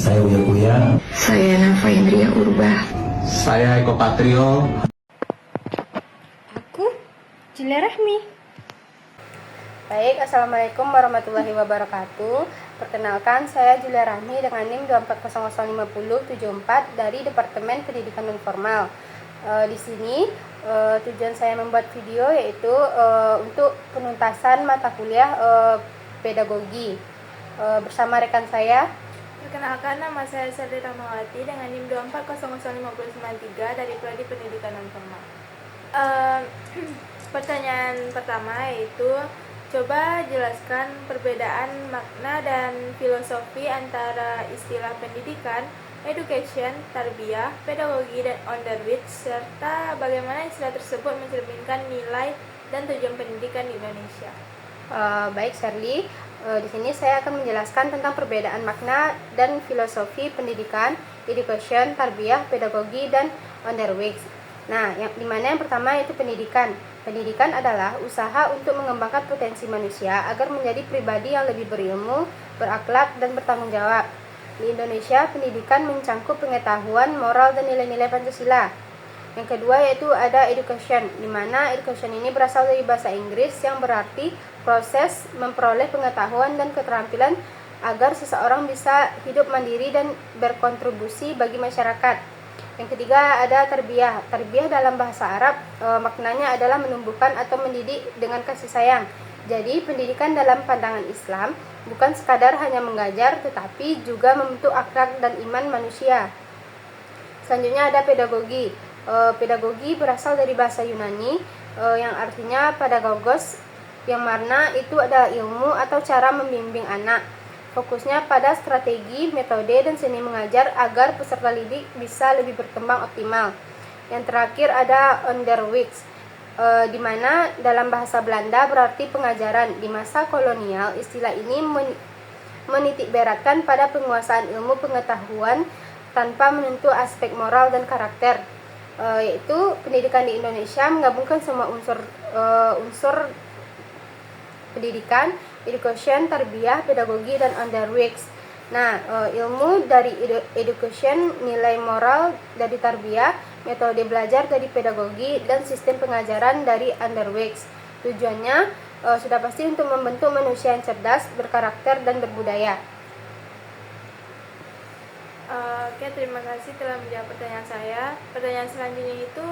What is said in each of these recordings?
Saya Uya Kuya. Saya Nafa Indria Urbah. Saya Eko Patrio. Aku Julia Rahmi. Baik, Assalamualaikum warahmatullahi wabarakatuh. Perkenalkan, saya Julia Rahmi dengan NIM 2405074 dari Departemen Pendidikan Non-Formal. Di sini tujuan saya membuat video yaitu untuk penuntasan mata kuliah pedagogi bersama rekan saya. Perkenalkan, nama saya Serdi Rahmawati dengan NIM 2400593 dari Prodi Pendidikan Non-Formal. Pertanyaan pertama yaitu, coba jelaskan perbedaan makna dan filosofi antara istilah pendidikan, education, tarbiyah, pedagogi, dan onderwijs, serta bagaimana istilah tersebut mencerminkan nilai dan tujuan pendidikan di Indonesia. Baik, Shirley. Di sini saya akan menjelaskan tentang perbedaan makna dan filosofi pendidikan, education, tarbiyah, pedagogi, dan onderwijs. Nah, dimana yang pertama yaitu pendidikan. Pendidikan adalah usaha untuk mengembangkan potensi manusia agar menjadi pribadi yang lebih berilmu, berakhlak, dan bertanggung jawab. Di Indonesia, pendidikan mencangkup pengetahuan, moral, dan nilai-nilai Pancasila. Yang kedua yaitu ada education, di mana education ini berasal dari bahasa Inggris yang berarti proses memperoleh pengetahuan dan keterampilan agar seseorang bisa hidup mandiri dan berkontribusi bagi masyarakat. Yang ketiga ada tarbiyah. Tarbiyah dalam bahasa Arab maknanya adalah menumbuhkan atau mendidik dengan kasih sayang. Jadi pendidikan dalam pandangan Islam bukan sekadar hanya mengajar, tetapi juga membentuk akhlak dan iman manusia. Selanjutnya ada pedagogi. Pedagogi berasal dari bahasa Yunani yang artinya pedagogos, yang mana itu adalah ilmu atau cara membimbing anak. Fokusnya pada strategi, metode, dan seni mengajar agar peserta didik bisa lebih berkembang optimal. Yang terakhir ada onderwijs, di mana dalam bahasa Belanda berarti pengajaran. Di masa kolonial, istilah ini menitikberatkan pada penguasaan ilmu pengetahuan tanpa menyentuh aspek moral dan karakter. Yaitu pendidikan di Indonesia menggabungkan semua unsur pendidikan, education, tarbiyah, pedagogi, dan onderwijs. Nah, ilmu dari education, nilai moral dari tarbiyah, metode belajar dari pedagogi, dan sistem pengajaran dari onderwijs. Tujuannya sudah pasti untuk membentuk manusia yang cerdas, berkarakter, dan berbudaya. Oke, terima kasih telah menjawab pertanyaan saya. Pertanyaan selanjutnya itu,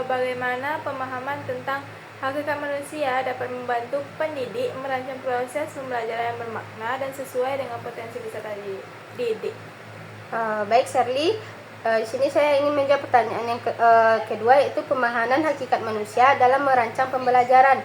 bagaimana pemahaman tentang hakikat manusia dapat membantu pendidik merancang proses pembelajaran yang bermakna dan sesuai dengan potensi peserta didik. Baik, Shirley. Di sini saya ingin menjawab pertanyaan yang kedua yaitu pemahaman hakikat manusia dalam merancang pembelajaran.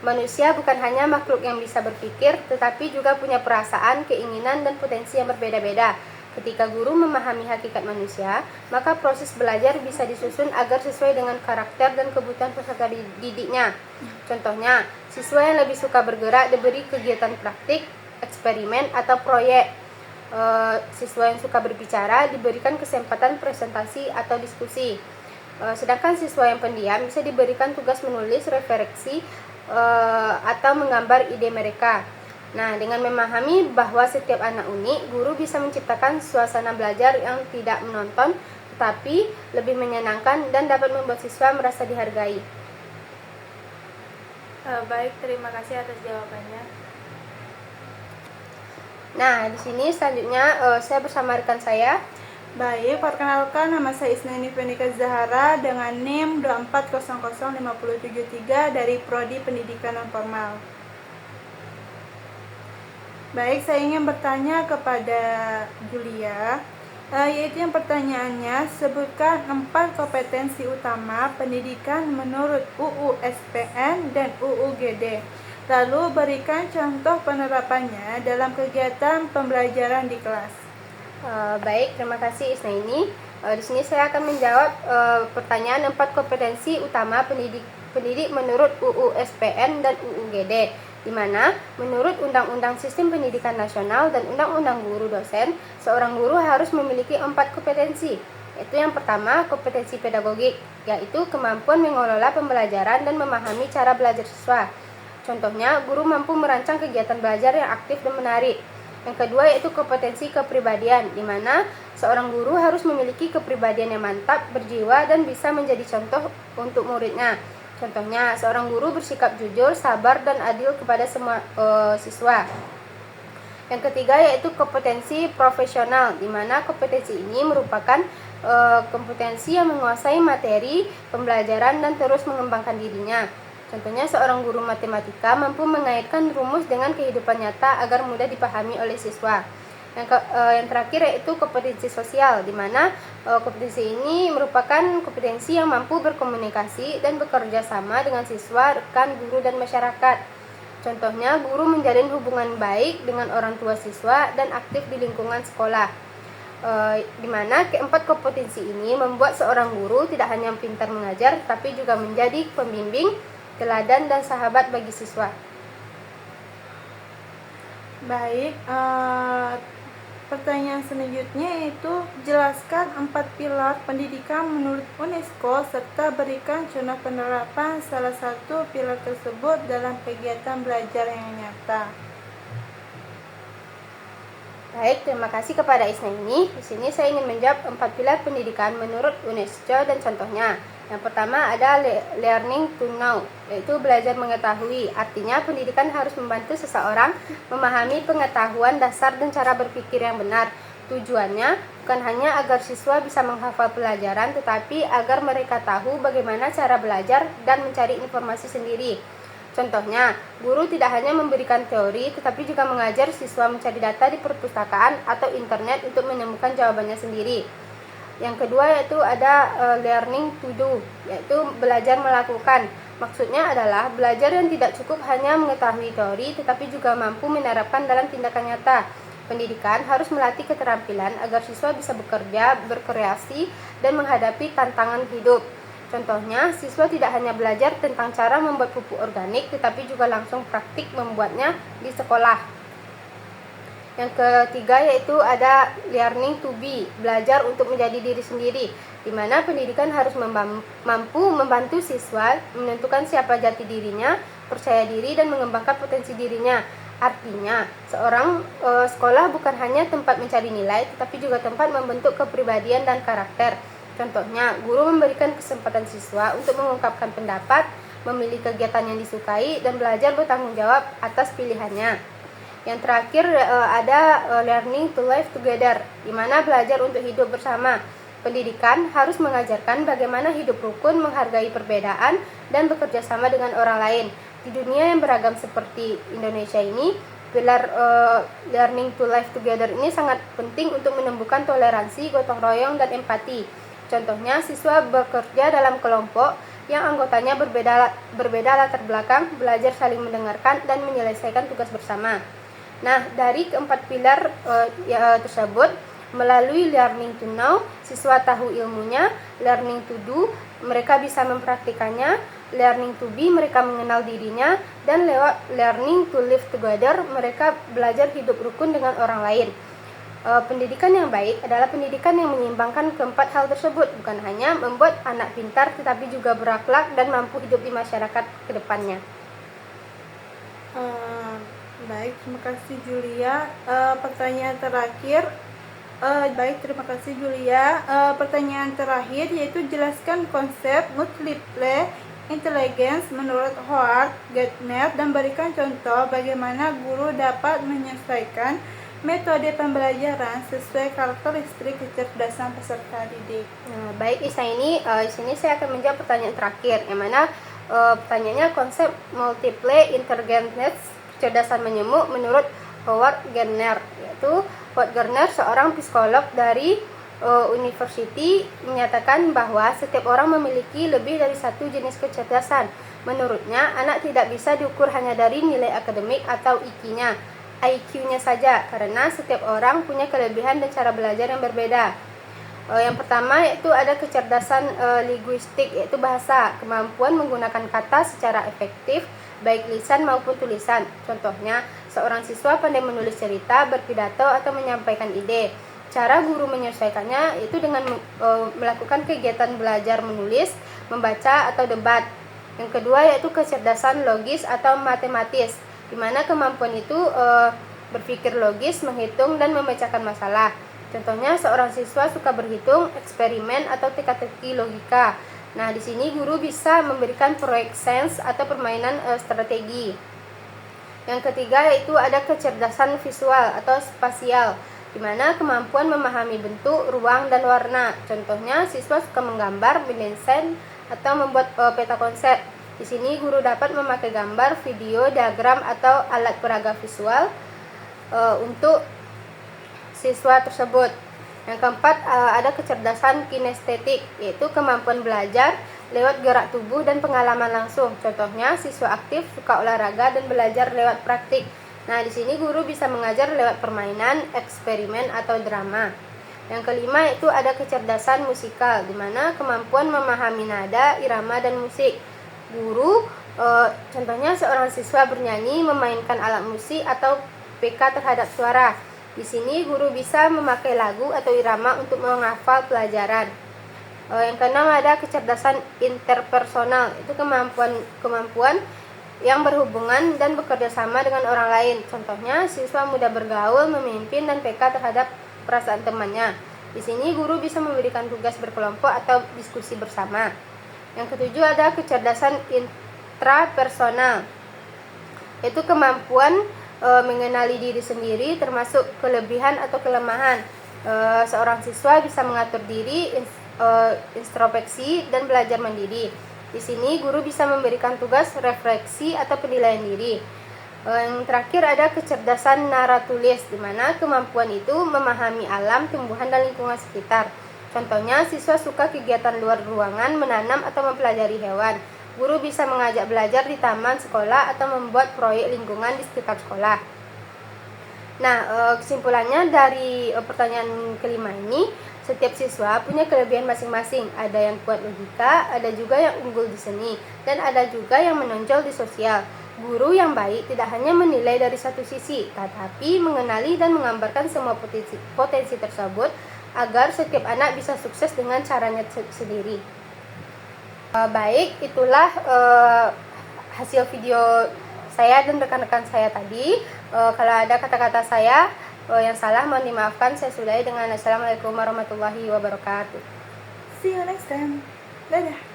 Manusia bukan hanya makhluk yang bisa berpikir, tetapi juga punya perasaan, keinginan, dan potensi yang berbeda-beda. Ketika guru memahami hakikat manusia, maka proses belajar bisa disusun agar sesuai dengan karakter dan kebutuhan peserta didiknya. Contohnya, siswa yang lebih suka bergerak diberi kegiatan praktik, eksperimen, atau proyek. Siswa yang suka berbicara diberikan kesempatan presentasi atau diskusi. Sedangkan siswa yang pendiam bisa diberikan tugas menulis, refleksi, atau menggambar ide mereka. Nah, dengan memahami bahwa setiap anak unik, guru bisa menciptakan suasana belajar yang tidak menonton, tetapi lebih menyenangkan dan dapat membuat siswa merasa dihargai. Baik, terima kasih atas jawabannya. Nah, di sini selanjutnya saya bersama rekan saya. Baik, perkenalkan nama saya Isnani Fenika Zahara dengan NIM 2400573 dari Prodi Pendidikan Non-Formal. Baik, saya ingin bertanya kepada Julia, yaitu yang pertanyaannya, sebutkan 4 kompetensi utama pendidikan menurut UU SPN dan UU GD. Lalu berikan contoh penerapannya dalam kegiatan pembelajaran di kelas. Baik, terima kasih Isnaini. Di sini saya akan menjawab pertanyaan 4 kompetensi utama pendidik menurut UU SPN dan UU GD. Di mana menurut Undang-Undang Sistem Pendidikan Nasional dan Undang-Undang Guru Dosen, seorang guru harus memiliki 4 kompetensi. Yaitu yang pertama, kompetensi pedagogik, yaitu kemampuan mengelola pembelajaran dan memahami cara belajar siswa. Contohnya, guru mampu merancang kegiatan belajar yang aktif dan menarik. Yang kedua yaitu kompetensi kepribadian, di mana seorang guru harus memiliki kepribadian yang mantap, berjiwa, dan bisa menjadi contoh untuk muridnya. Contohnya, seorang guru bersikap jujur, sabar, dan adil kepada semua siswa. Yang ketiga yaitu kompetensi profesional, di mana kompetensi ini merupakan kompetensi yang menguasai materi pembelajaran dan terus mengembangkan dirinya. Contohnya, seorang guru matematika mampu mengaitkan rumus dengan kehidupan nyata agar mudah dipahami oleh siswa. Yang terakhir yaitu kompetensi sosial, di mana kompetensi ini merupakan kompetensi yang mampu berkomunikasi dan bekerja sama dengan siswa, rekan, guru, dan masyarakat. Contohnya, guru menjalin hubungan baik dengan orang tua siswa dan aktif di lingkungan sekolah. Di mana keempat kompetensi ini membuat seorang guru tidak hanya pintar mengajar, tapi juga menjadi pembimbing, teladan, dan sahabat bagi siswa. Baik, pertanyaan selanjutnya yaitu jelaskan 4 pilar pendidikan menurut UNESCO serta berikan contoh penerapan salah satu pilar tersebut dalam kegiatan belajar yang nyata. Baik, terima kasih kepada Isnaini. Di sini saya ingin menjawab 4 pilar pendidikan menurut UNESCO dan contohnya. Yang pertama ada learning to know, yaitu belajar mengetahui. Artinya pendidikan harus membantu seseorang memahami pengetahuan dasar dan cara berpikir yang benar. Tujuannya bukan hanya agar siswa bisa menghafal pelajaran, tetapi agar mereka tahu bagaimana cara belajar dan mencari informasi sendiri. Contohnya, guru tidak hanya memberikan teori, tetapi juga mengajar siswa mencari data di perpustakaan atau internet untuk menemukan jawabannya sendiri. Yang kedua yaitu ada learning to do, yaitu belajar melakukan. Maksudnya adalah belajar yang tidak cukup hanya mengetahui teori, tetapi juga mampu menerapkan dalam tindakan nyata. Pendidikan harus melatih keterampilan agar siswa bisa bekerja, berkreasi, dan menghadapi tantangan hidup. Contohnya, siswa tidak hanya belajar tentang cara membuat pupuk organik, tetapi juga langsung praktik membuatnya di sekolah. Yang ketiga yaitu ada learning to be, belajar untuk menjadi diri sendiri, di mana pendidikan harus mampu membantu siswa menentukan siapa jati dirinya, percaya diri, dan mengembangkan potensi dirinya. Artinya, seorang sekolah bukan hanya tempat mencari nilai, tetapi juga tempat membentuk kepribadian dan karakter. Contohnya, guru memberikan kesempatan siswa untuk mengungkapkan pendapat, memilih kegiatan yang disukai, dan belajar bertanggung jawab atas pilihannya. Yang terakhir ada learning to live together, di mana belajar untuk hidup bersama. Pendidikan harus mengajarkan bagaimana hidup rukun, menghargai perbedaan, dan bekerja sama dengan orang lain. Di dunia yang beragam seperti Indonesia ini, pilar learning to live together ini sangat penting untuk menumbuhkan toleransi, gotong royong, dan empati. Contohnya, siswa bekerja dalam kelompok yang anggotanya berbeda latar belakang, belajar saling mendengarkan, dan menyelesaikan tugas bersama. Nah, dari keempat pilar tersebut, melalui learning to know, siswa tahu ilmunya, learning to do, mereka bisa mempraktikannya, learning to be, mereka mengenal dirinya, dan lewat learning to live together, mereka belajar hidup rukun dengan orang lain. Pendidikan yang baik adalah pendidikan yang menyeimbangkan keempat hal tersebut, bukan hanya membuat anak pintar, tetapi juga berakhlak dan mampu hidup di masyarakat ke depannya. Baik, terima kasih Julia. Pertanyaan terakhir, terima kasih Julia. Pertanyaan terakhir yaitu jelaskan konsep multiple intelligence menurut Howard Gardner dan berikan contoh bagaimana guru dapat menyesuaikan metode pembelajaran sesuai karakteristik kecerdasan peserta didik. Baik, di sini saya akan menjawab pertanyaan terakhir, yang mana pertanyaannya konsep multiple intelligence kecerdasan menyemuk menurut Howard Gardner, yaitu Howard Gardner seorang psikolog dari university menyatakan bahwa setiap orang memiliki lebih dari satu jenis kecerdasan. Menurutnya, anak tidak bisa diukur hanya dari nilai akademik atau IQ-nya saja, karena setiap orang punya kelebihan dan cara belajar yang berbeda. Yang pertama yaitu ada kecerdasan linguistik, yaitu bahasa, kemampuan menggunakan kata secara efektif, baik lisan maupun tulisan. Contohnya, seorang siswa pandai menulis cerita, berpidato, atau menyampaikan ide. Cara guru menyelesaikannya itu dengan melakukan kegiatan belajar menulis, membaca, atau debat. Yang kedua yaitu kecerdasan logis atau matematis, di mana kemampuan itu berpikir logis, menghitung, dan memecahkan masalah. Contohnya, seorang siswa suka berhitung, eksperimen, atau teka-teki logika. Nah, di sini guru bisa memberikan proyek sains atau permainan strategi. Yang ketiga yaitu ada kecerdasan visual atau spasial, di mana kemampuan memahami bentuk, ruang, dan warna. Contohnya, siswa suka menggambar, mendesain, atau membuat peta konsep. Di sini guru dapat memakai gambar, video, diagram, atau alat peraga visual untuk siswa tersebut. Yang keempat ada kecerdasan kinestetik, yaitu kemampuan belajar lewat gerak tubuh dan pengalaman langsung. Contohnya, siswa aktif suka olahraga dan belajar lewat praktik. Nah, di sini guru bisa mengajar lewat permainan, eksperimen, atau drama. Yang kelima itu ada kecerdasan musikal, di mana kemampuan memahami nada, irama, dan musik. Guru contohnya seorang siswa bernyanyi, memainkan alat musik, atau peka terhadap suara. Di sini guru bisa memakai lagu atau irama untuk menghafal pelajaran. Yang keenam ada kecerdasan interpersonal, itu kemampuan yang berhubungan dan bekerja sama dengan orang lain. Contohnya, siswa mudah bergaul, memimpin, dan peka terhadap perasaan temannya. Di sini guru bisa memberikan tugas berkelompok atau diskusi bersama. Yang ketujuh ada kecerdasan intrapersonal, itu kemampuan mengenali diri sendiri, termasuk kelebihan atau kelemahan. Seorang siswa bisa mengatur diri, introspeksi, dan belajar mandiri. Di sini guru bisa memberikan tugas refleksi atau penilaian diri. Yang terakhir ada kecerdasan naratulis, di mana kemampuan itu memahami alam, tumbuhan, dan lingkungan sekitar. Contohnya, siswa suka kegiatan luar ruangan, menanam, atau mempelajari hewan. Guru bisa mengajak belajar di taman sekolah atau membuat proyek lingkungan di sekitar sekolah. Nah, kesimpulannya dari pertanyaan kelima ini, setiap siswa punya kelebihan masing-masing. Ada yang kuat logika, ada juga yang unggul di seni, dan ada juga yang menonjol di sosial. Guru yang baik tidak hanya menilai dari satu sisi, tetapi mengenali dan menggambarkan semua potensi tersebut agar setiap anak bisa sukses dengan caranya sendiri. Baik, itulah hasil video saya dan rekan-rekan saya tadi. Kalau ada kata-kata saya yang salah mohon dimaafkan. Saya sudahi dengan Assalamualaikum warahmatullahi wabarakatuh. See you next time. Dadah.